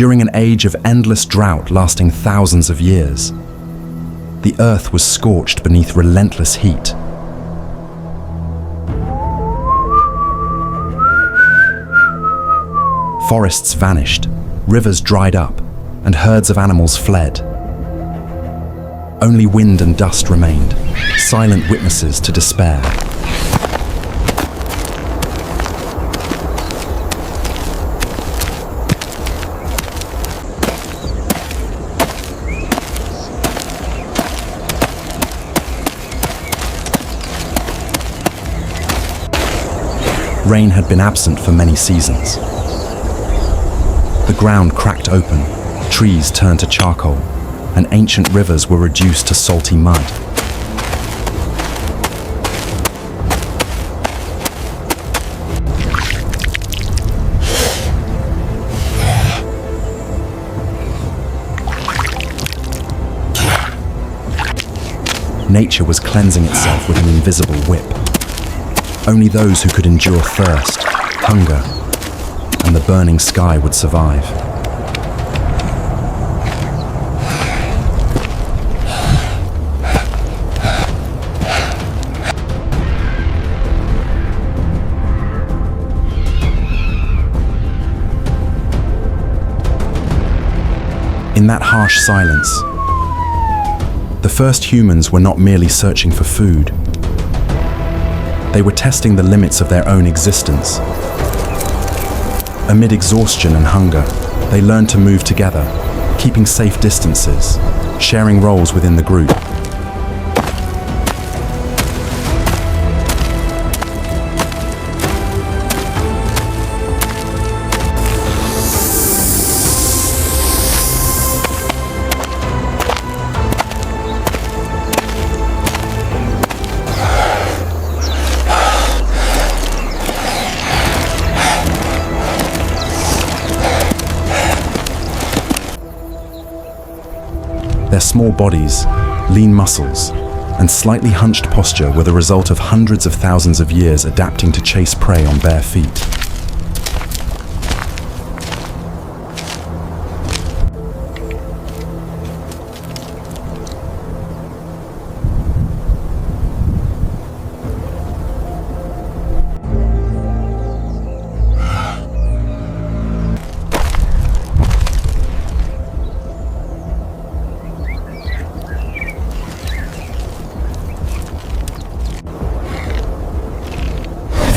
During an age of endless drought lasting thousands of years, the earth was scorched beneath relentless heat. Forests vanished, rivers dried up, and herds of animals fled. Only wind and dust remained, silent witnesses to despair. Rain had been absent for many seasons. The ground cracked open, trees turned to charcoal, and ancient rivers were reduced to salty mud. Nature was cleansing itself with an invisible whip. Only those who could endure thirst, hunger, and the burning sky would survive. In that harsh silence, the first humans were not merely searching for food. They were testing the limits of their own existence. Amid exhaustion and hunger, they learned to move together, keeping safe distances, sharing roles within the group. Their small bodies, lean muscles, and slightly hunched posture were the result of hundreds of thousands of years adapting to chase prey on bare feet.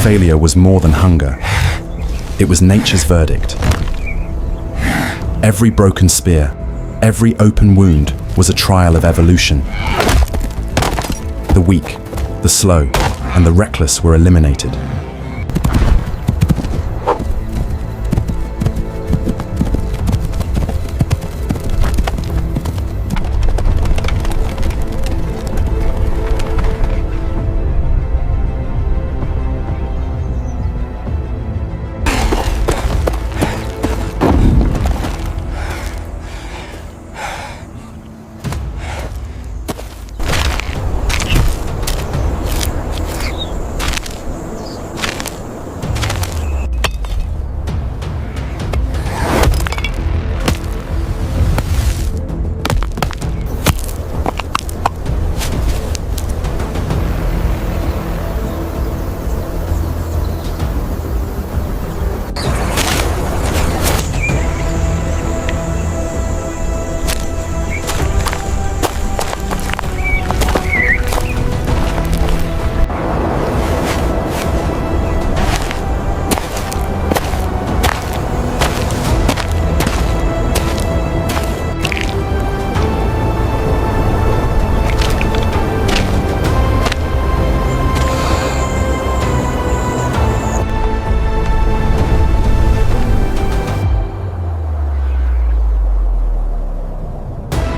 Failure was more than hunger. It was nature's verdict. Every broken spear, every open wound was a trial of evolution. The weak, the slow, and the reckless were eliminated.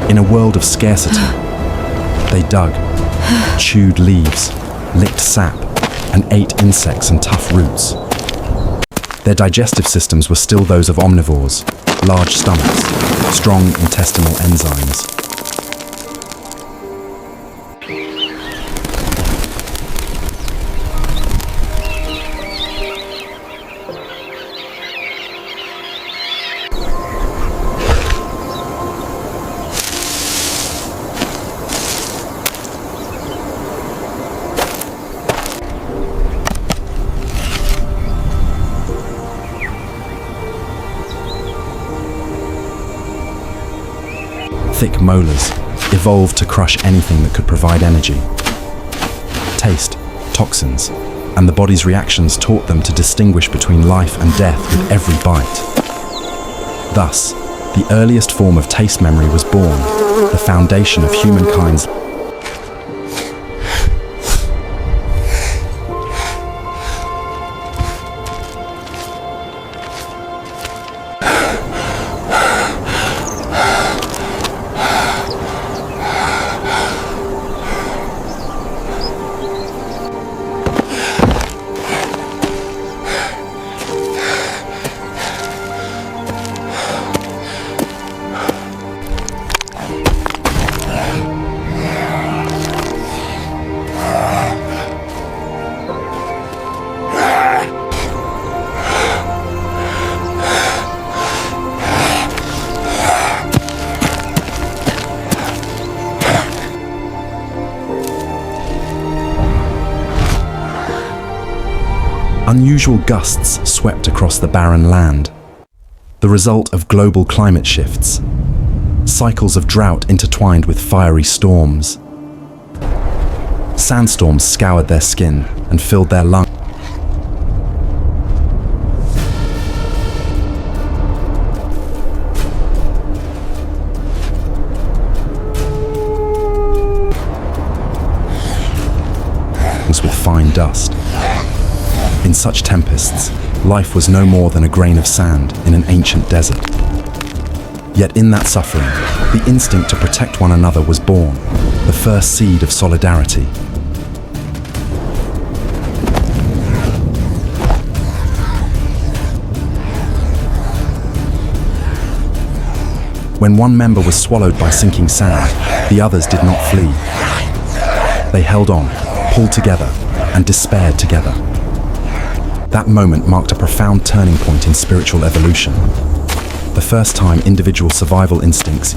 In a world of scarcity, they dug, chewed leaves, licked sap, and ate insects and tough roots. Their digestive systems were still those of omnivores, large stomachs, strong intestinal enzymes. thick molars, evolved to crush anything that could provide energy. Taste, toxins, and the body's reactions taught them to distinguish between life and death with every bite. Thus, the earliest form of taste memory was born, the foundation of humankind's. Unusual gusts swept across the barren land, the result of global climate shifts, cycles of drought intertwined with fiery storms. Sandstorms scoured their skin and filled their lungs. With fine dust. In such tempests, life was no more than a grain of sand in an ancient desert. Yet in that suffering, the instinct to protect one another was born, the first seed of solidarity. When one member was swallowed by sinking sand, the others did not flee. They held on, pulled together, and despaired together. That moment marked a profound turning point in spiritual evolution. The first time individual survival instincts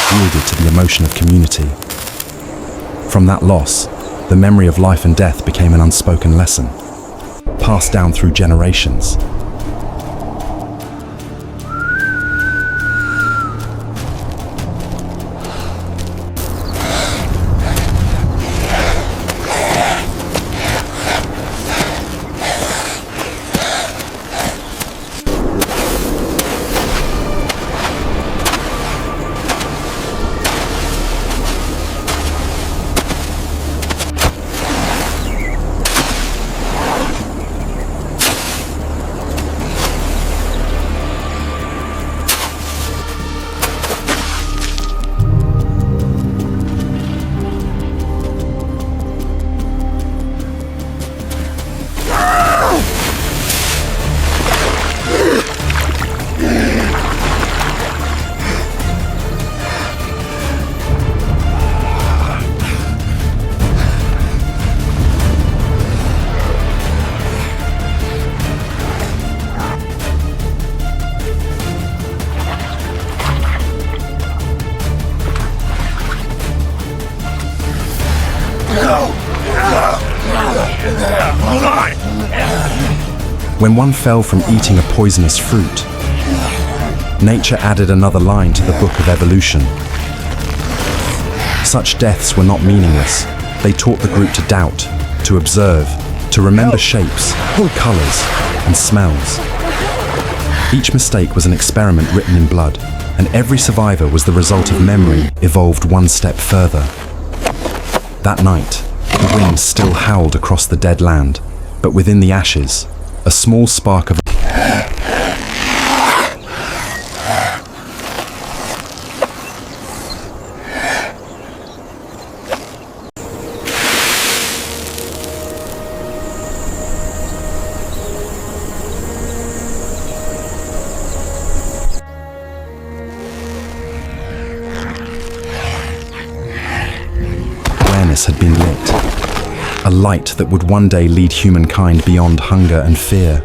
yielded to the emotion of community. From that loss, the memory of life and death became an unspoken lesson, passed down through generations. When one fell from eating a poisonous fruit, nature added another line to the book of evolution. Such deaths were not meaningless. They taught the group to doubt, to observe, to remember shapes, colors, and smells. Each mistake was an experiment written in blood, and every survivor was the result of memory evolved one step further. That night, the wind still howled across the dead land, but within the ashes, a small spark of awareness had been lit. A light that would one day lead humankind beyond hunger and fear.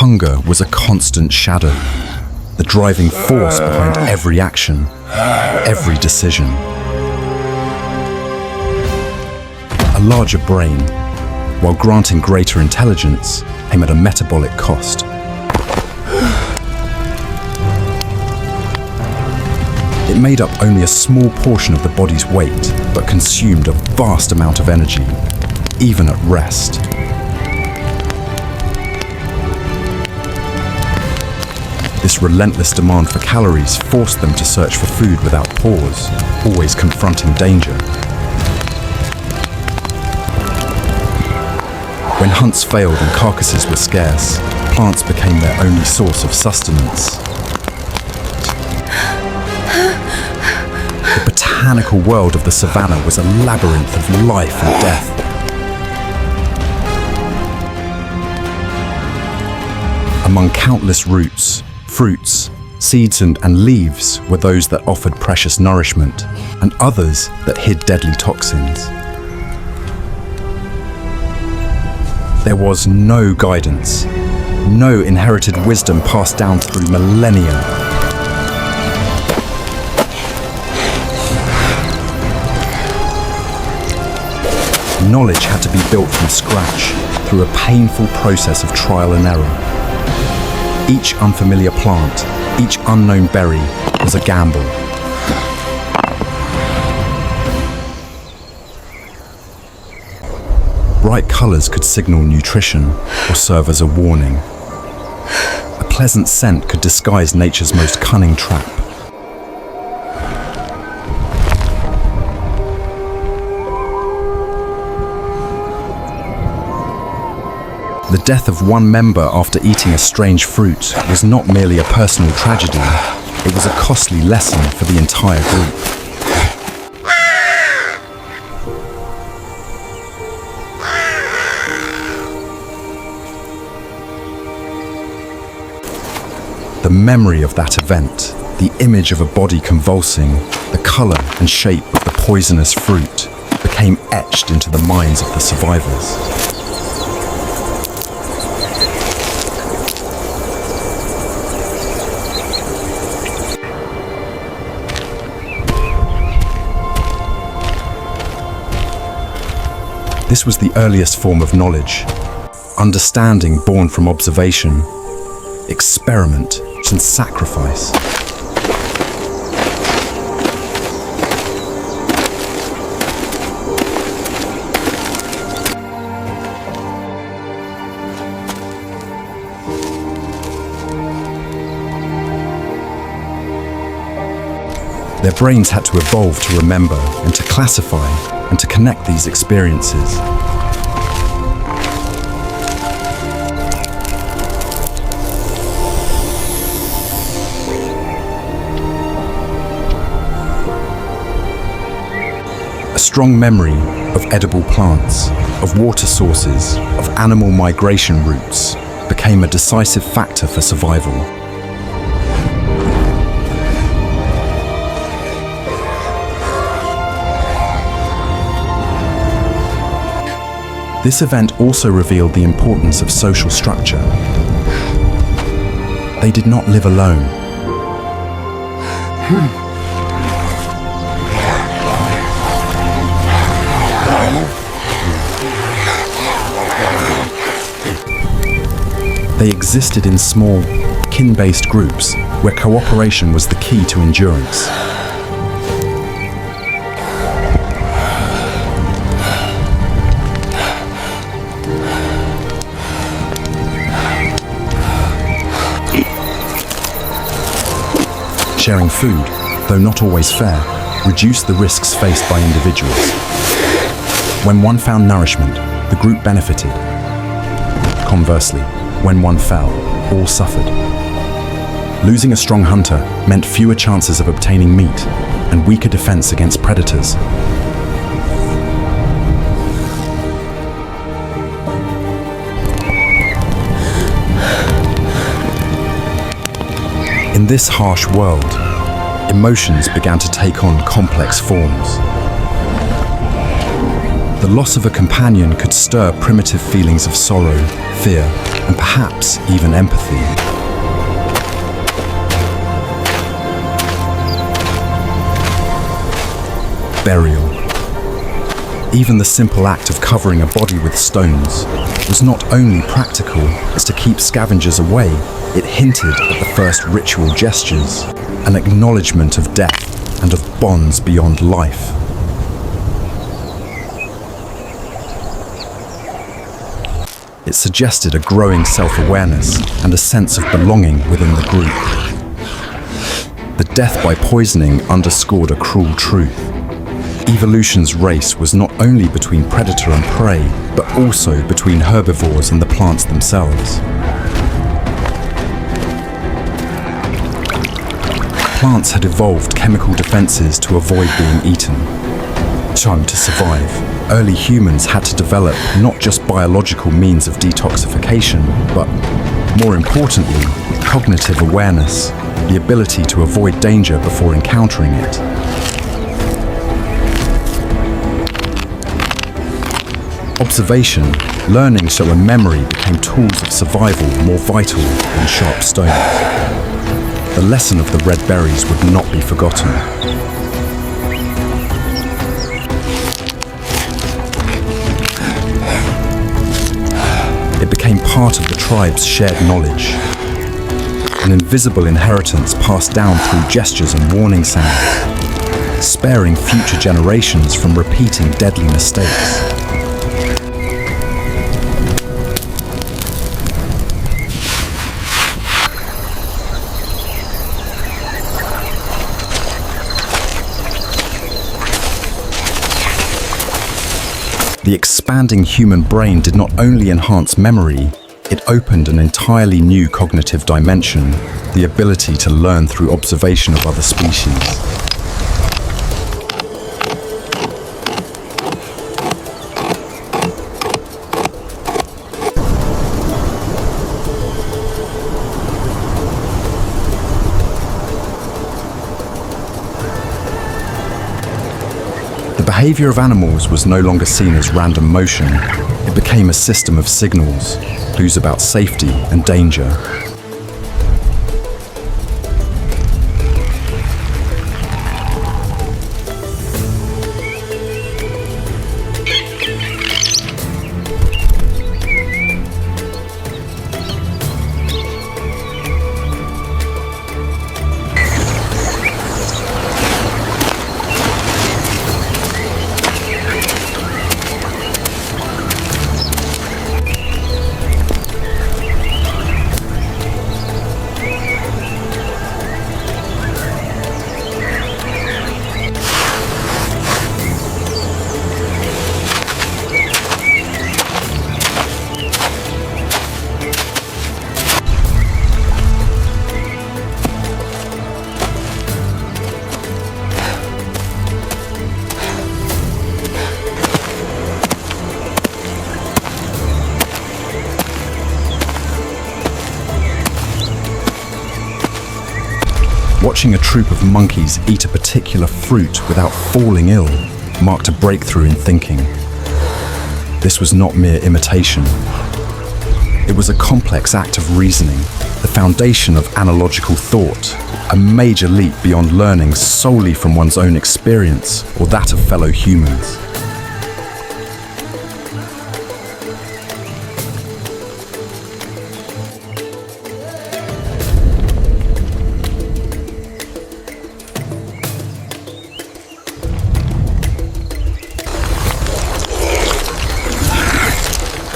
Hunger was a constant shadow, the driving force behind every action, every decision. A larger brain, while granting greater intelligence, came at a metabolic cost. It made up only a small portion of the body's weight, but consumed a vast amount of energy, even at rest. This relentless demand for calories forced them to search for food without pause, always confronting danger. When hunts failed and carcasses were scarce, plants became their only source of sustenance. The botanical world of the savannah was a labyrinth of life and death. Among countless roots, fruits, seeds and leaves were those that offered precious nourishment, and others that hid deadly toxins. There was no guidance, no inherited wisdom passed down through millennia. Knowledge had to be built from scratch through a painful process of trial and error. Each unfamiliar plant, each unknown berry was a gamble. Bright colors could signal nutrition or serve as a warning. A pleasant scent could disguise nature's most cunning trap. The death of one member after eating a strange fruit was not merely a personal tragedy, it was a costly lesson for the entire group. The memory of that event, the image of a body convulsing, the color and shape of the poisonous fruit, became etched into the minds of the survivors. This was the earliest form of knowledge, understanding born from observation, experiment, and sacrifice. Their brains had to evolve to remember and to classify and to connect these experiences. A strong memory of edible plants, of water sources, of animal migration routes became a decisive factor for survival. This event also revealed the importance of social structure. They did not live alone. They existed in small, kin-based groups where cooperation was the key to endurance. Sharing food, though not always fair, reduced the risks faced by individuals. When one found nourishment, the group benefited. Conversely, when one fell, all suffered. Losing a strong hunter meant fewer chances of obtaining meat and weaker defense against predators. In this harsh world, emotions began to take on complex forms. The loss of a companion could stir primitive feelings of sorrow, fear, and perhaps even empathy. Burial. Even the simple act of covering a body with stones was not only practical as to keep scavengers away, it hinted at the first ritual gestures, an acknowledgement of death and of bonds beyond life. It suggested a growing self-awareness and a sense of belonging within the group. The death by poisoning underscored a cruel truth. Evolution's race was not only between predator and prey, but also between herbivores and the plants themselves. Plants had evolved chemical defenses to avoid being eaten. Time to survive. Early humans had to develop not just biological means of detoxification, but, more importantly, cognitive awareness, the ability to avoid danger before encountering it. Observation, learning and memory became tools of survival more vital than sharp stones. The lesson of the red berries would not be forgotten. It became part of the tribe's shared knowledge, an invisible inheritance passed down through gestures and warning sounds, sparing future generations from repeating deadly mistakes. The expanding human brain did not only enhance memory, it opened an entirely new cognitive dimension, the ability to learn through observation of other species. The behavior of animals was no longer seen as random motion. It became a system of signals, clues about safety and danger. Watching a troop of monkeys eat a particular fruit without falling ill marked a breakthrough in thinking. This was not mere imitation. It was a complex act of reasoning, the foundation of analogical thought, a major leap beyond learning solely from one's own experience or that of fellow humans.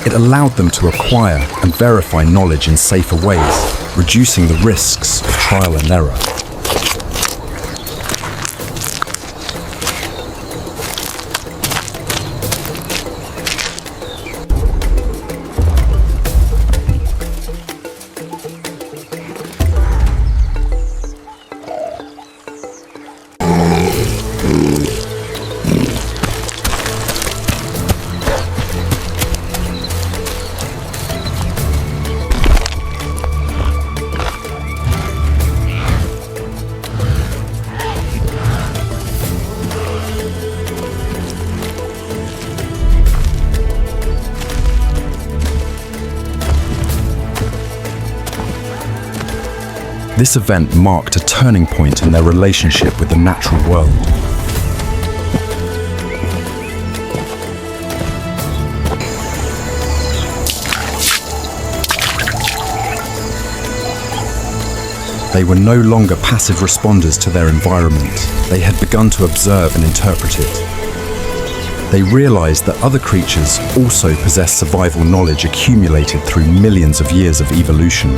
It allowed them to acquire and verify knowledge in safer ways, reducing the risks of trial and error. This event marked a turning point in their relationship with the natural world. They were no longer passive responders to their environment. They had begun to observe and interpret it. They realized that other creatures also possess survival knowledge accumulated through millions of years of evolution.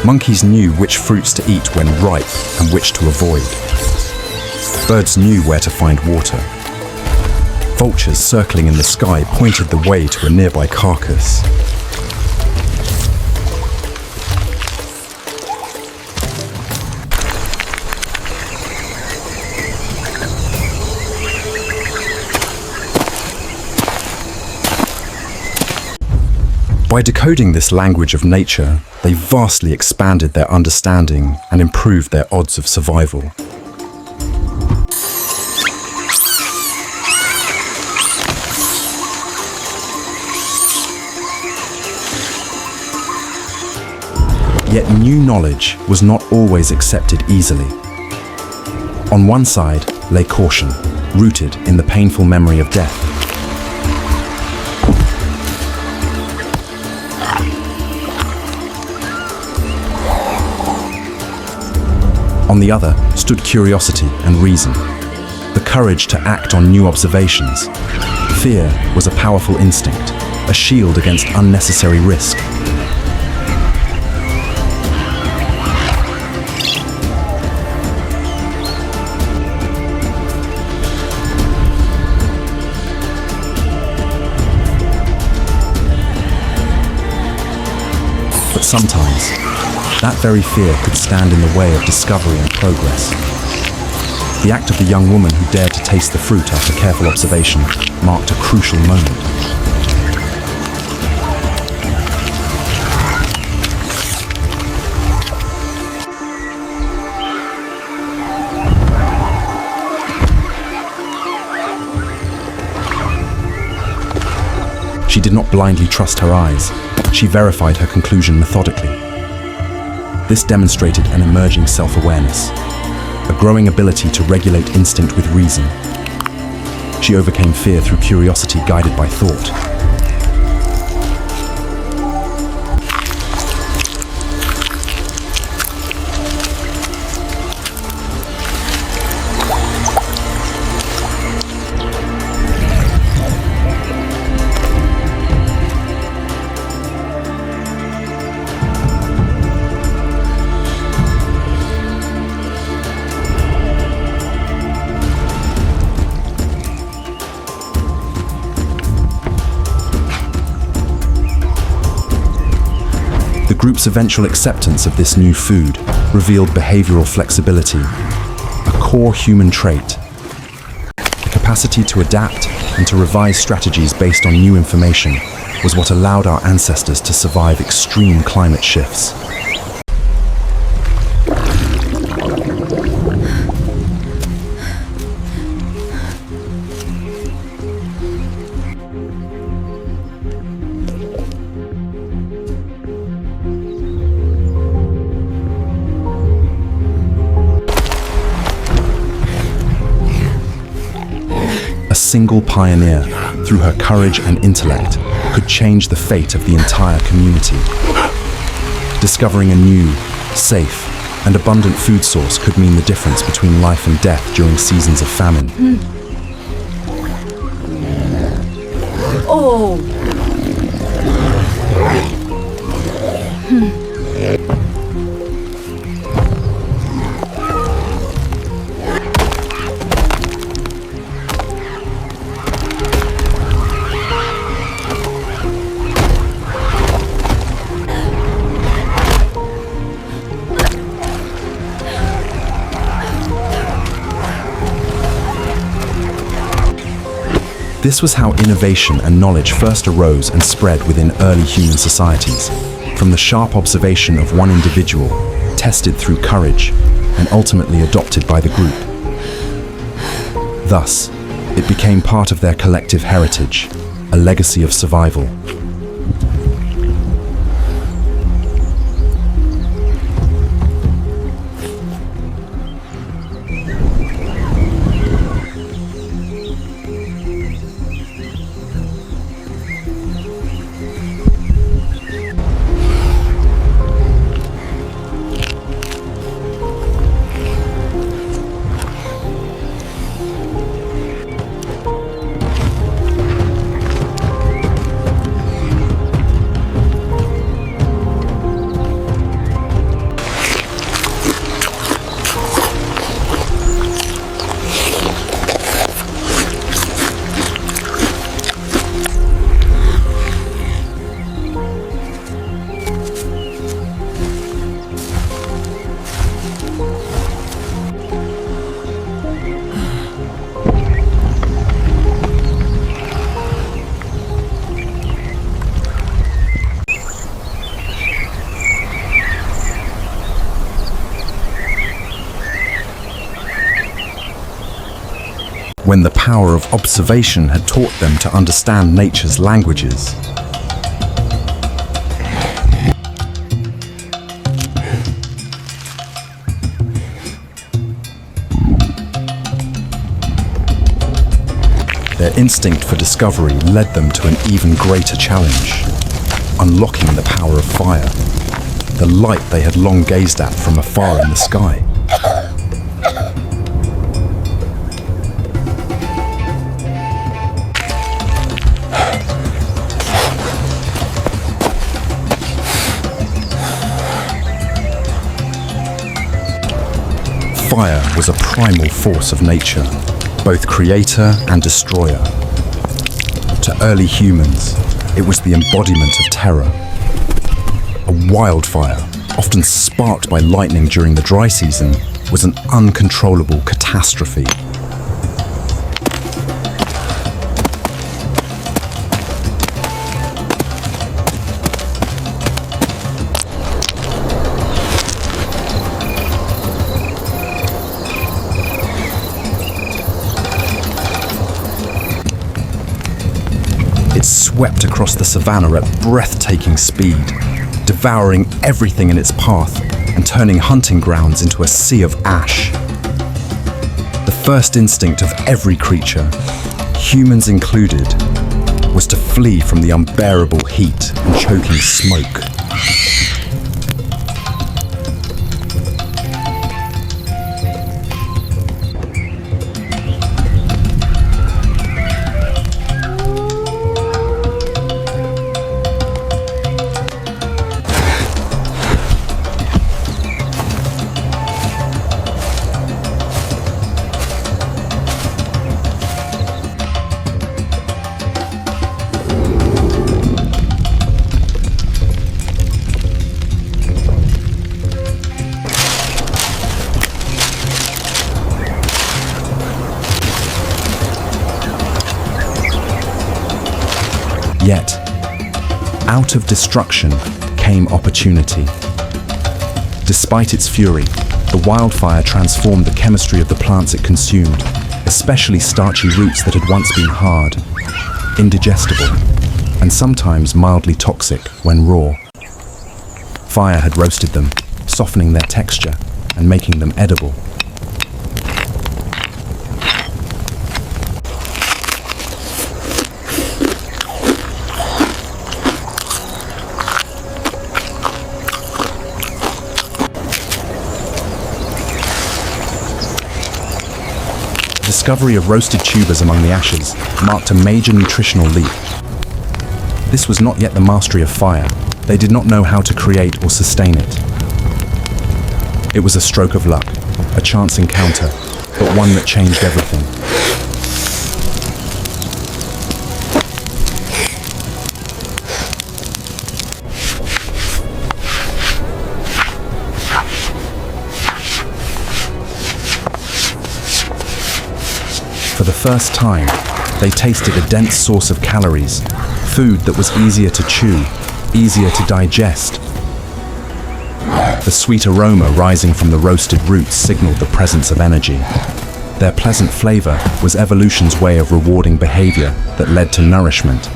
Monkeys knew which fruits to eat when ripe and which to avoid. Birds knew where to find water. Vultures circling in the sky pointed the way to a nearby carcass. By decoding this language of nature, they vastly expanded their understanding and improved their odds of survival. Yet new knowledge was not always accepted easily. On one side lay caution, rooted in the painful memory of death. On the other stood curiosity and reason, the courage to act on new observations. Fear was a powerful instinct, a shield against unnecessary risk. But sometimes, that very fear could stand in the way of discovery and progress. The act of the young woman who dared to taste the fruit after careful observation marked a crucial moment. She did not blindly trust her eyes. She verified her conclusion methodically. This demonstrated an emerging self-awareness, a growing ability to regulate instinct with reason. She overcame fear through curiosity guided by thought. The group's eventual acceptance of this new food revealed behavioral flexibility, a core human trait. The capacity to adapt and to revise strategies based on new information was what allowed our ancestors to survive extreme climate shifts. A single pioneer, through her courage and intellect, could change the fate of the entire community. Discovering a new, safe, and abundant food source could mean the difference between life and death during seasons of famine. Oh! This was how innovation and knowledge first arose and spread within early human societies. from the sharp observation of one individual, tested through courage, and ultimately adopted by the group. Thus, it became part of their collective heritage, a legacy of survival. When the power of observation had taught them to understand nature's languages. Their instinct for discovery led them to an even greater challenge, unlocking the power of fire, the light they had long gazed at from afar in the sky. Fire was a primal force of nature, both creator and destroyer. To early humans, it was the embodiment of terror. A wildfire, often sparked by lightning during the dry season, was an uncontrollable catastrophe. It swept across the savannah at breathtaking speed, devouring everything in its path and turning hunting grounds into a sea of ash. The first instinct of every creature, humans included, was to flee from the unbearable heat and choking smoke. Yet, out of destruction came opportunity. Despite its fury, the wildfire transformed the chemistry of the plants it consumed, especially starchy roots that had once been hard, indigestible, and sometimes mildly toxic when raw. Fire had roasted them, softening their texture and making them edible. The discovery of roasted tubers among the ashes marked a major nutritional leap. This was not yet the mastery of fire. They did not know how to create or sustain it. It was a stroke of luck, a chance encounter, but one that changed everything. For the first time, they tasted a dense source of calories, food that was easier to chew, easier to digest, The sweet aroma rising from the roasted roots signaled the presence of energy. Their pleasant flavor was evolution's way of rewarding behavior that led to nourishment.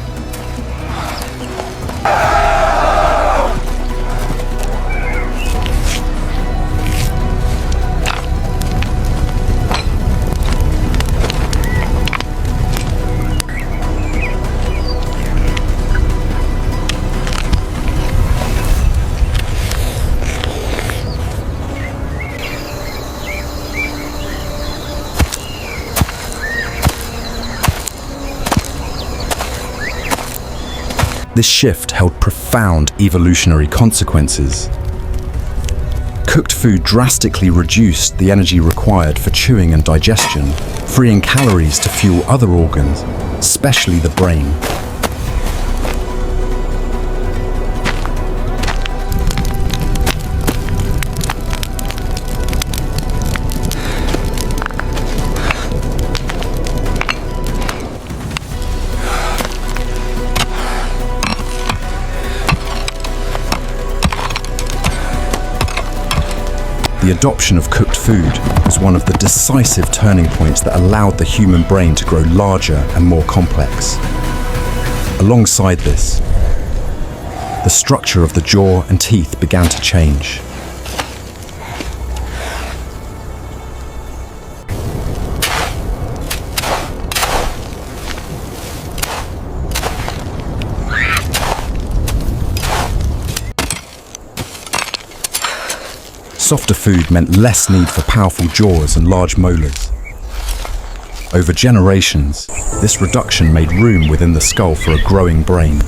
This shift held profound evolutionary consequences. Cooked food drastically reduced the energy required for chewing and digestion, freeing calories to fuel other organs, especially the brain. The adoption of cooked food was one of the decisive turning points that allowed the human brain to grow larger and more complex. Alongside this, the structure of the jaw and teeth began to change. Softer food meant less need for powerful jaws and large molars. Over generations, this reduction made room within the skull for a growing brain.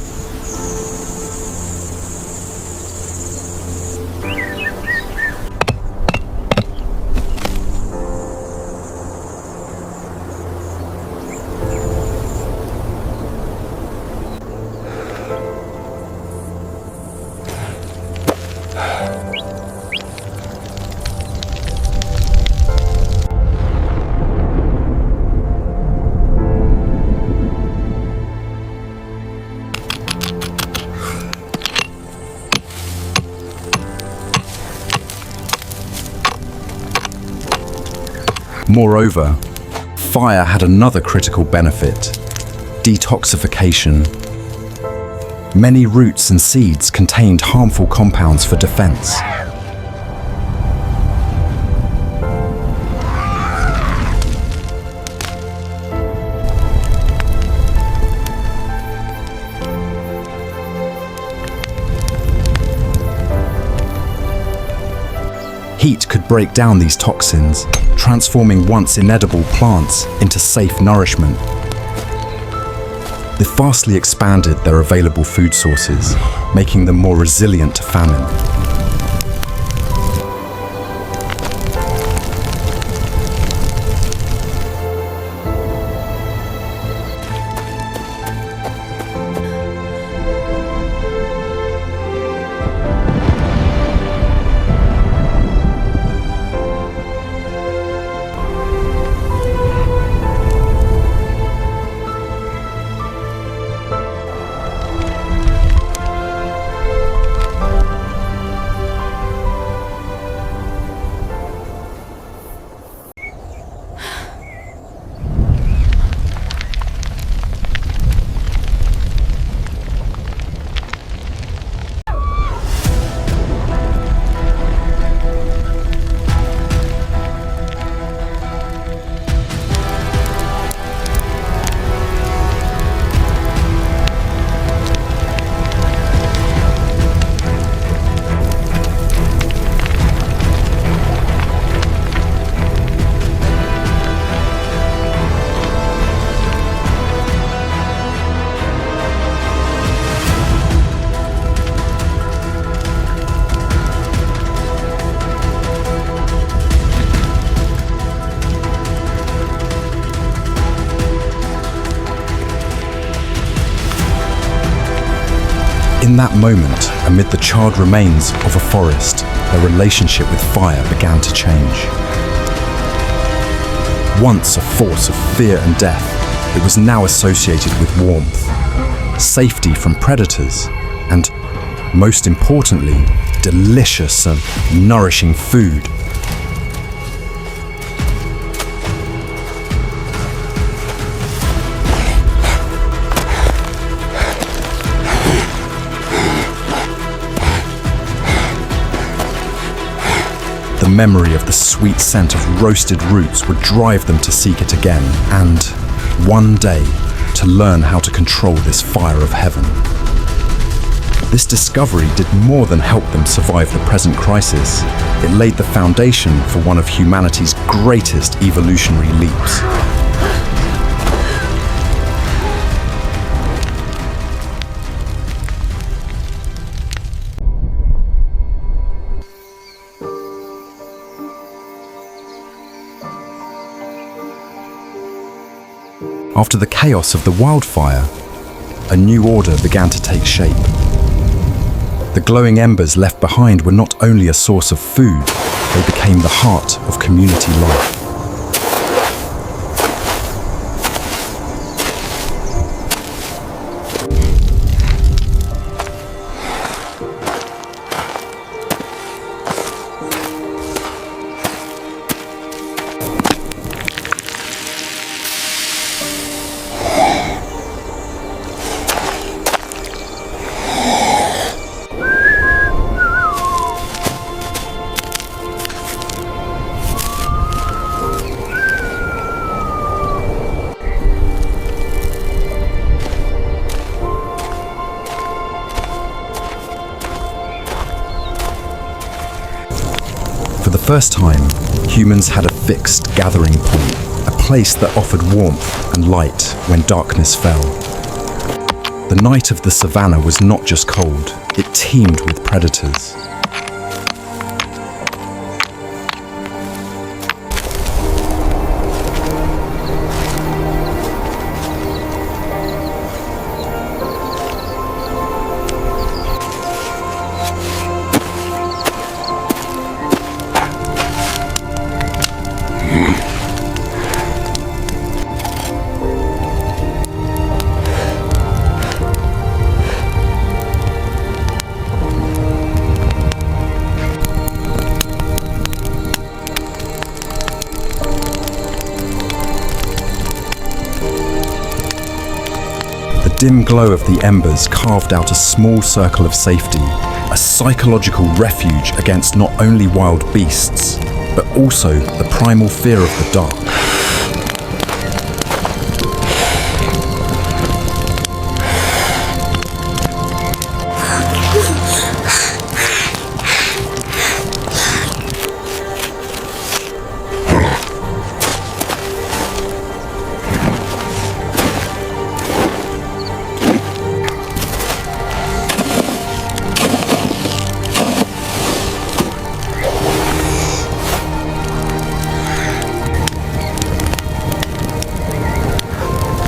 Moreover, fire had another critical benefit: detoxification. Many roots and seeds contained harmful compounds for defense. Heat could break down these toxins, transforming once inedible plants into safe nourishment. They vastly expanded their available food sources, making them more resilient to famine. In that moment, amid the charred remains of a forest, their relationship with fire began to change. Once a force of fear and death, it was now associated with warmth, safety from predators, and, most importantly, delicious and nourishing food. The memory of the sweet scent of roasted roots would drive them to seek it again, and, one day, to learn how to control this fire of heaven. This discovery did more than help them survive the present crisis. It laid the foundation for one of humanity's greatest evolutionary leaps. After the chaos of the wildfire, a new order began to take shape. The glowing embers left behind were not only a source of food, they became the heart of community life. For the first time, humans had a fixed gathering point, a place that offered warmth and light when darkness fell. The night of the savannah was not just cold, it teemed with predators. The dim glow of the embers carved out a small circle of safety, a psychological refuge against not only wild beasts, but also the primal fear of the dark.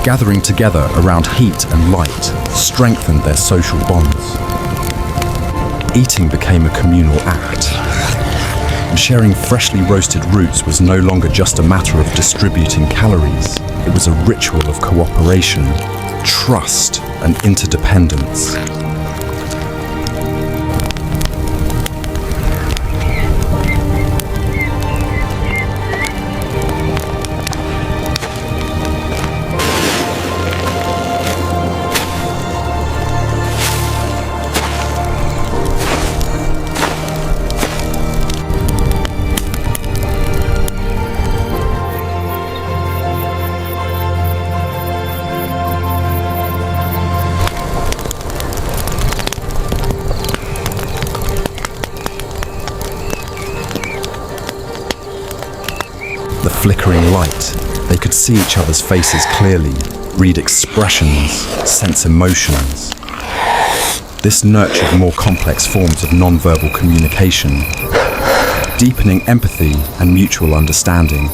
Gathering together around heat and light strengthened their social bonds. Eating became a communal act, and sharing freshly roasted roots was no longer just a matter of distributing calories. It was a ritual of cooperation, trust, and interdependence. The flickering light, they could see each other's faces clearly, read expressions, sense emotions. This nurtured more complex forms of non-verbal communication, deepening empathy and mutual understanding.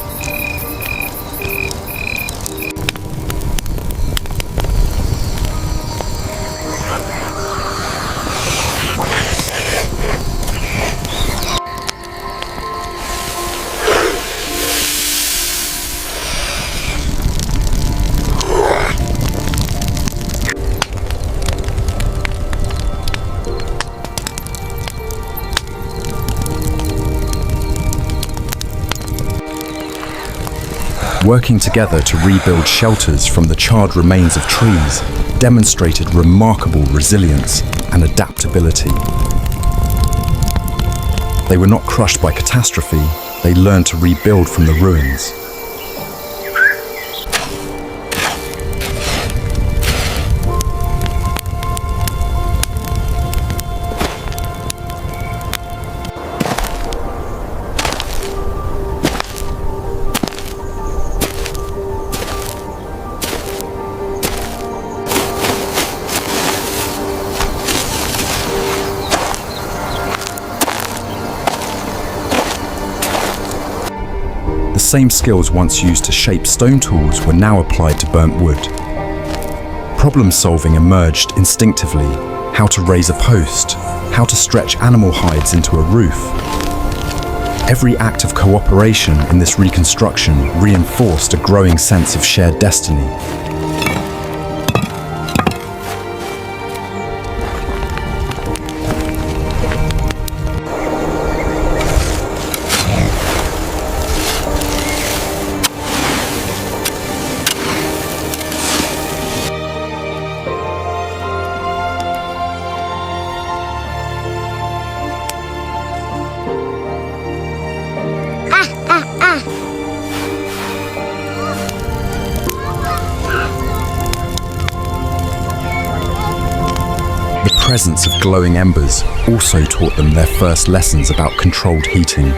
working together to rebuild shelters from the charred remains of trees, demonstrated remarkable resilience and adaptability. They were not crushed by catastrophe, they learned to rebuild from the ruins. The same skills once used to shape stone tools were now applied to burnt wood. Problem solving emerged instinctively: how to raise a post, how to stretch animal hides into a roof. Every act of cooperation in this reconstruction reinforced a growing sense of shared destiny. The presence of glowing embers also taught them their first lessons about controlled heating.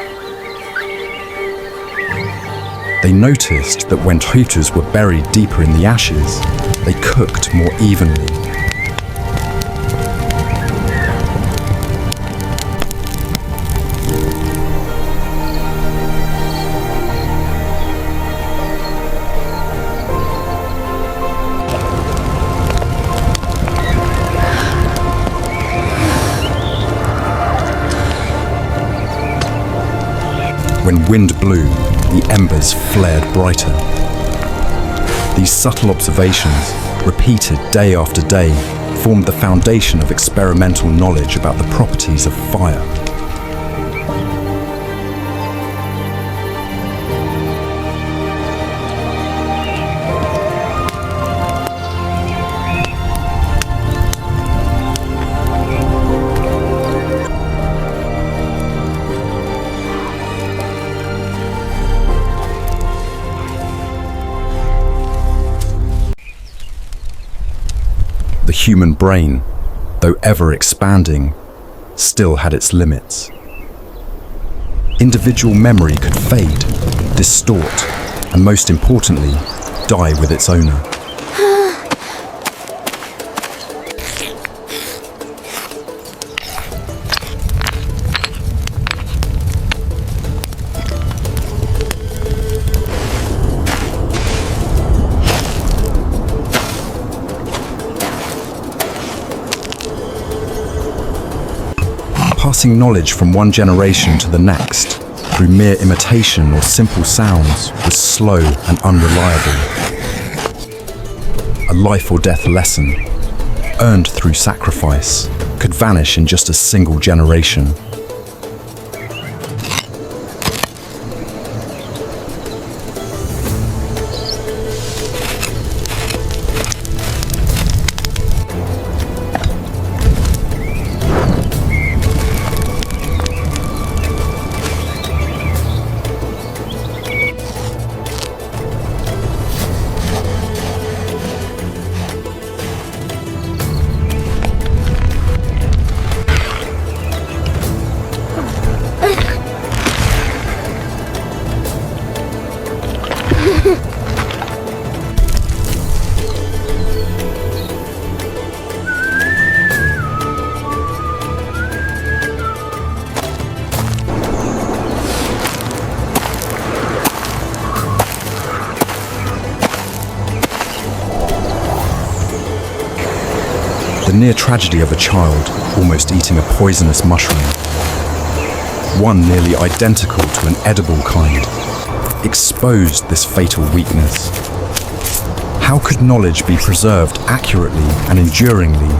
They noticed that when tooters were buried deeper in the ashes, they cooked more evenly. When wind blew, the embers flared brighter. These subtle observations, repeated day after day, formed the foundation of experimental knowledge about the properties of fire. The human brain, though ever expanding, still had its limits. Individual memory could fade, distort, and most importantly, die with its owner. Passing knowledge from one generation to the next through mere imitation or simple sounds was slow and unreliable. A life or death lesson, earned through sacrifice, could vanish in just a single generation. The near tragedy of a child almost eating a poisonous mushroom. One nearly identical to an edible kind, exposed this fatal weakness. How could knowledge be preserved accurately and enduringly?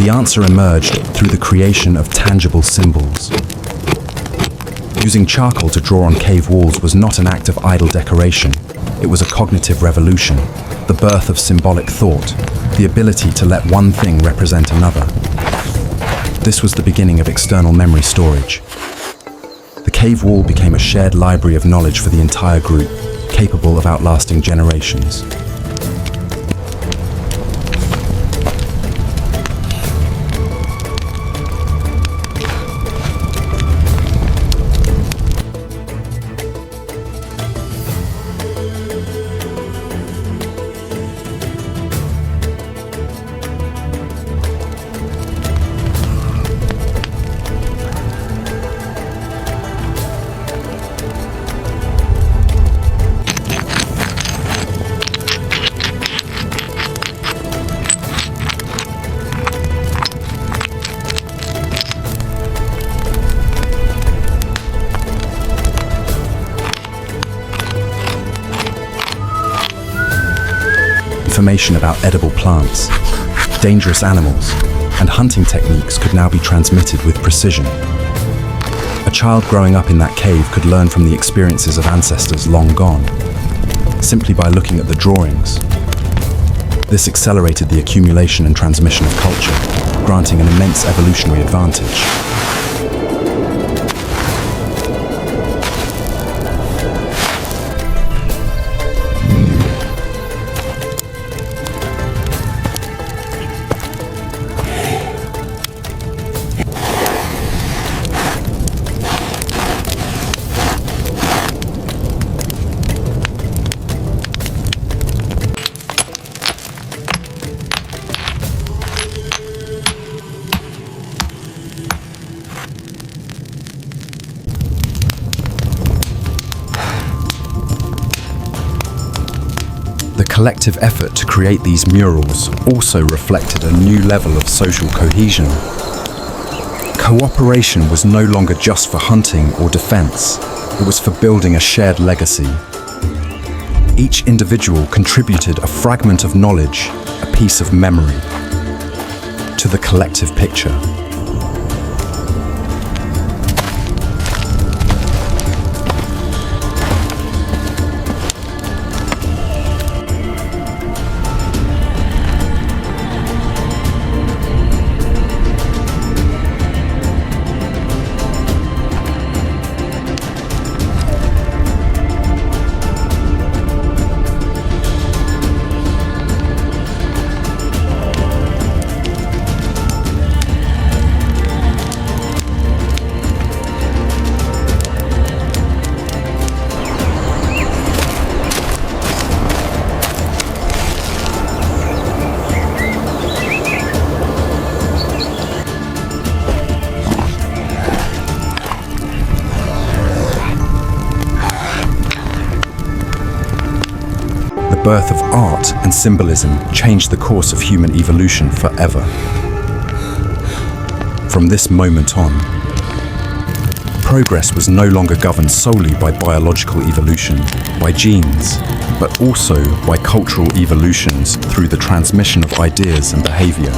The answer emerged through the creation of tangible symbols. Using charcoal to draw on cave walls was not an act of idle decoration. It was a cognitive revolution, the birth of symbolic thought, the ability to let one thing represent another. This was the beginning of external memory storage. The cave wall became a shared library of knowledge for the entire group, capable of outlasting generations. Information about edible plants, dangerous animals, and hunting techniques could now be transmitted with precision. A child growing up in that cave could learn from the experiences of ancestors long gone, simply by looking at the drawings. This accelerated the accumulation and transmission of culture, granting an immense evolutionary advantage. The collective effort to create these murals also reflected a new level of social cohesion. Cooperation was no longer just for hunting or defense, it was for building a shared legacy. Each individual contributed a fragment of knowledge, a piece of memory, to the collective picture. The birth of art and symbolism changed the course of human evolution forever. From this moment on, progress was no longer governed solely by biological evolution, by genes, but also by cultural evolutions through the transmission of ideas and behavior.